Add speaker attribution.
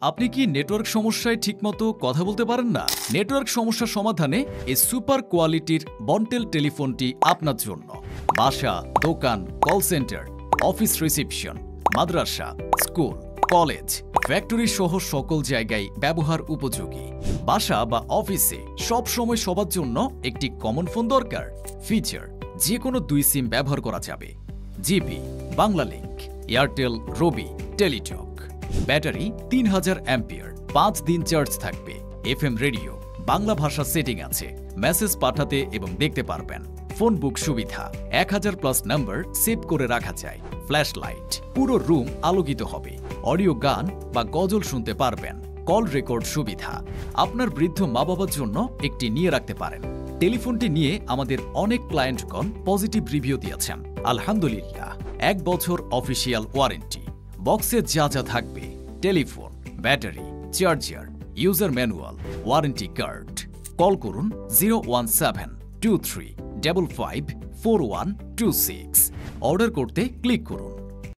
Speaker 1: আপনি কি নেটওয়ার্ক সমস্যায় ঠিকমতো কথা বলতে পারেন না? নেটওয়ার্ক সমস্যা সমাধানে এই সুপার কোয়ালিটির বন্টেল টেলিফোনটি আপনার জন্য। বাসা, দোকান, কল সেন্টার, অফিস রিসিপশন, মাদ্রাসা, স্কুল, কলেজ, ফ্যাক্টরি সহ সকল জায়গায় ব্যবহার উপযোগী। বাসা বা অফিসে সব সময় সবার জন্য একটি কমন ফোন দরকার। ফিচার: যে কোনো 2 সিম ব্যবহার করা যাবে। জিবি, বাংলালিংক, এয়ারটেল, রবি, টেলিটক। ব্যাটারি 3000 অ্যাম্পিয়ার, 5 দিন চার্জ থাকবে। FM রেডিও, বাংলা ভাষা সেটিং আছে, মেসেজ পাঠাতে এবং দেখতে পারবেন। ফোন বুক সুবিধা, 1000+ নাম্বার সেভ করে রাখা যায়। ফ্ল্যাশ লাইট, পুরো রুম আলোকিত হবে। অডিও গান বা গজল শুনতে পারবেন। কল রেকর্ড সুবিধা, আপনার বৃদ্ধ মা বাবার জন্য একটি নিয়ে রাখতে পারেন। টেলিফোনটি নিয়ে আমাদের অনেক ক্লায়েন্টগণ পজিটিভ রিভিউ দিয়েছেন, আলহামদুলিল্লাহ। 1 বছর অফিসিয়াল ওয়ারেন্টি। বক্সে যা যা থাকবে: telephone, battery, charger, user manual, warranty card. Call করুন 01723554126। অর্ডার করতে ক্লিক করুন।